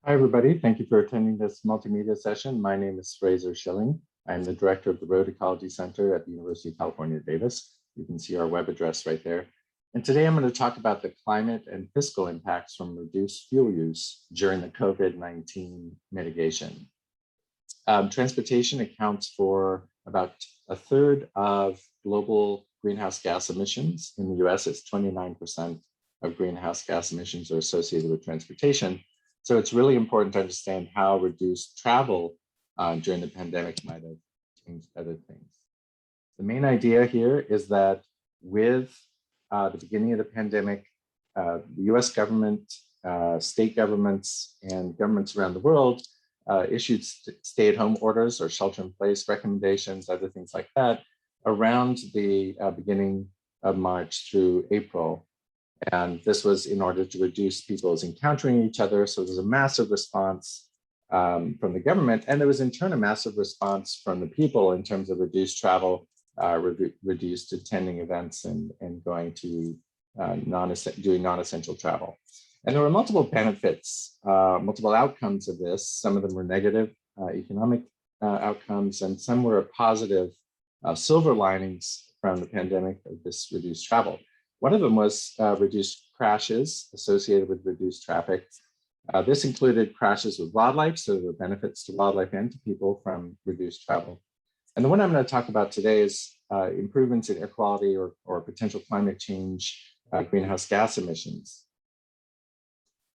Hi, everybody. Thank you for attending this multimedia session. My name is Fraser Shilling. I'm the director of the Road Ecology Center at the University of California, Davis. You can see our web address right there. And today I'm going to talk about the climate and fiscal impacts from reduced fuel use during the COVID-19 mitigation. Transportation accounts for about a third of global greenhouse gas emissions. In the US, it's 29% of greenhouse gas emissions are associated with transportation. So it's really important to understand how reduced travel during the pandemic might have changed other things. The main idea here is that with the beginning of the pandemic, the US government, state governments, and governments around the world issued stay-at-home orders or shelter-in-place recommendations, other things like that, around the beginning of March through April. And this was in order to reduce people's encountering each other. So there was a massive response from the government, and there was in turn a massive response from the people in terms of reduced travel, reduced attending events, and going to doing non-essential travel. And there were multiple benefits, multiple outcomes of this. Some of them were negative economic outcomes, and some were positive silver linings from the pandemic of this reduced travel. One of them was reduced crashes associated with reduced traffic. This included crashes with wildlife, so there were benefits to wildlife and to people from reduced travel. And the one I'm going to talk about today is improvements in air quality or potential climate change greenhouse gas emissions.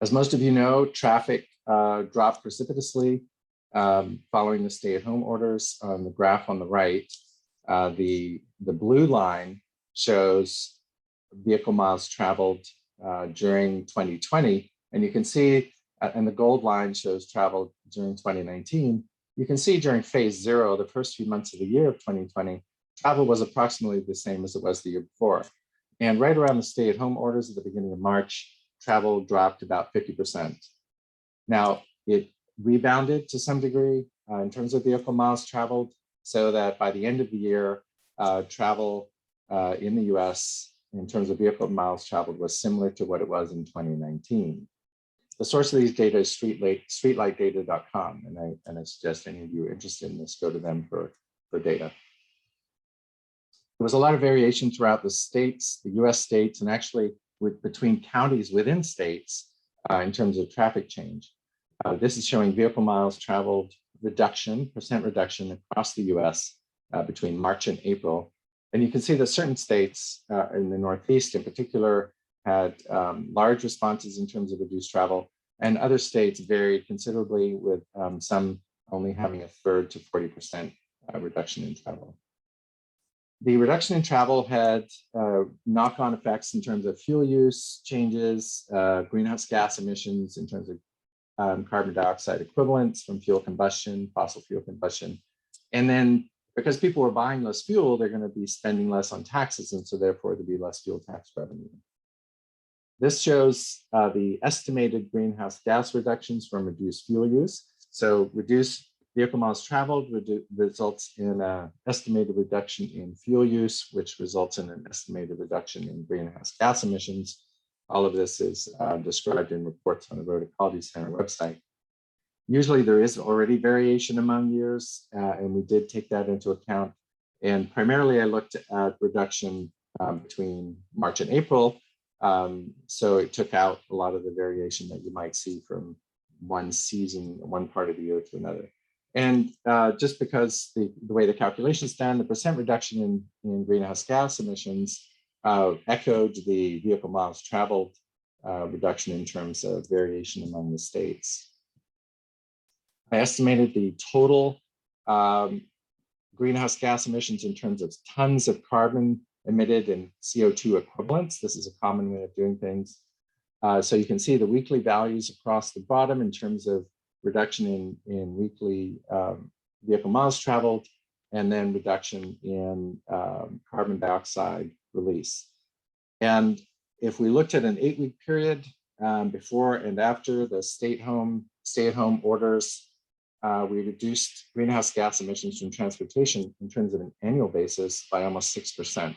As most of you know, traffic dropped precipitously following the stay-at-home orders. On the graph on the right, the blue line shows vehicle miles traveled during 2020. And you can see, and the gold line shows travel during 2019. You can see during phase 0, the first few months of the year of 2020, travel was approximately the same as it was the year before. And right around the stay-at-home orders at the beginning of March, travel dropped about 50%. Now, it rebounded to some degree in terms of vehicle miles traveled, so that by the end of the year, travel in the US in terms of vehicle miles traveled was similar to what it was in 2019. The source of these data is streetlightdata.com, and I suggest any of you interested in this go to them for data. There was a lot of variation throughout the states, the US states, and actually between counties within states in terms of traffic change. This is showing vehicle miles traveled percent reduction across the US between March and April. And you can see that certain states in the Northeast in particular had large responses in terms of reduced travel, and other states varied considerably, with some only having a third to 40% reduction in travel. The reduction in travel had knock-on effects in terms of fuel use changes, greenhouse gas emissions in terms of carbon dioxide equivalents from fuel combustion, fossil fuel combustion, and then because people were buying less fuel, they're going to be spending less on taxes, and so therefore there'll be less fuel tax revenue. This shows the estimated greenhouse gas reductions from reduced fuel use. So reduced vehicle miles traveled results in an estimated reduction in fuel use, which results in an estimated reduction in greenhouse gas emissions. All of this is described in reports on the Road Ecology Center website. Usually there is already variation among years, and we did take that into account. And primarily I looked at reduction between March and April. So it took out a lot of the variation that you might see from one season, one part of the year to another. And just because the way the calculation is done, the percent reduction in greenhouse gas emissions echoed the vehicle miles traveled reduction in terms of variation among the states. I estimated the total greenhouse gas emissions in terms of tons of carbon emitted in CO2 equivalents. This is a common way of doing things. So you can see the weekly values across the bottom in terms of reduction in weekly vehicle miles traveled, and then reduction in carbon dioxide release. And if we looked at an 8-week period before and after the stay-at-home orders, we reduced greenhouse gas emissions from transportation in terms of an annual basis by almost 6%.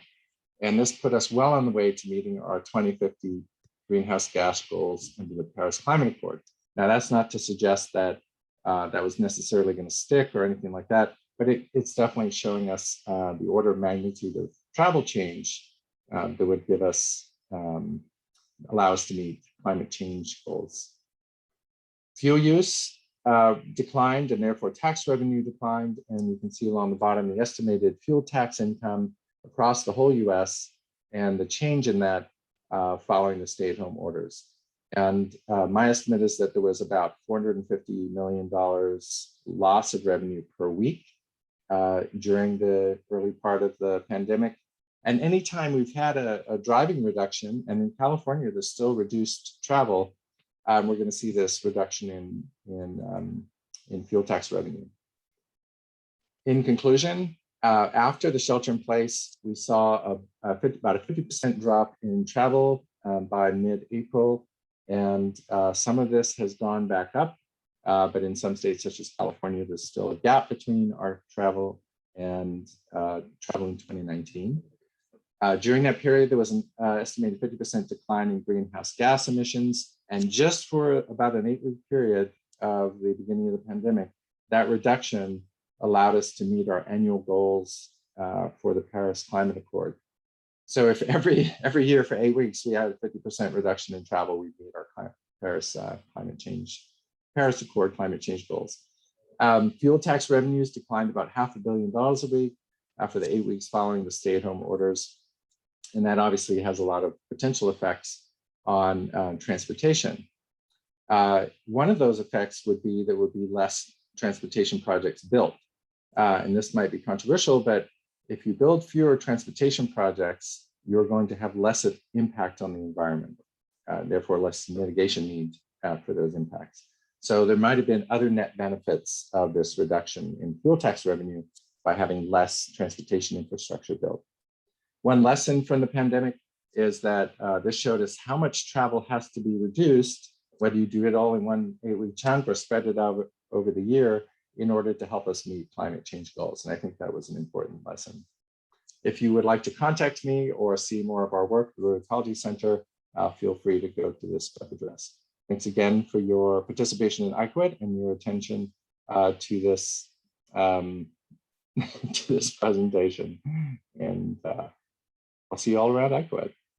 And this put us well on the way to meeting our 2050 greenhouse gas goals under the Paris Climate Accord. Now, that's not to suggest that that was necessarily going to stick or anything like that, but it's definitely showing us the order of magnitude of travel change that would give us, allow us to meet climate change goals. Fuel use declined, and therefore tax revenue declined. And you can see along the bottom the estimated fuel tax income across the whole US and the change in that following the stay-at-home orders. And my estimate is that there was about $450 million loss of revenue per week during the early part of the pandemic. And anytime we've had a driving reduction, and in California, there's still reduced travel, we're going to see this reduction in fuel tax revenue. In conclusion, after the shelter in place, we saw about a 50% drop in travel by mid-April, and some of this has gone back up, but in some states such as California, there's still a gap between our travel and travel in 2019. During that period, there was an estimated 50% decline in greenhouse gas emissions. And just for about an 8-week period of the beginning of the pandemic, that reduction allowed us to meet our annual goals for the Paris Climate Accord. So if every year for 8 weeks, we had a 50% reduction in travel, we meet our Paris Accord climate change goals. Fuel tax revenues declined about $500 million a week after the 8 weeks following the stay-at-home orders. And that obviously has a lot of potential effects on transportation. One of those effects would be there would be less transportation projects built. And this might be controversial, but if you build fewer transportation projects, you're going to have less impact on the environment, therefore less mitigation need for those impacts. So there might have been other net benefits of this reduction in fuel tax revenue by having less transportation infrastructure built. One lesson from the pandemic is that this showed us how much travel has to be reduced, whether you do it all in one 8-week chunk or spread it out over the year, in order to help us meet climate change goals. And I think that was an important lesson. If you would like to contact me or see more of our work at the Road Ecology Center, feel free to go to this web address. Thanks again for your participation in ICOET and your attention to this to this presentation. And I'll see you all around ICOET.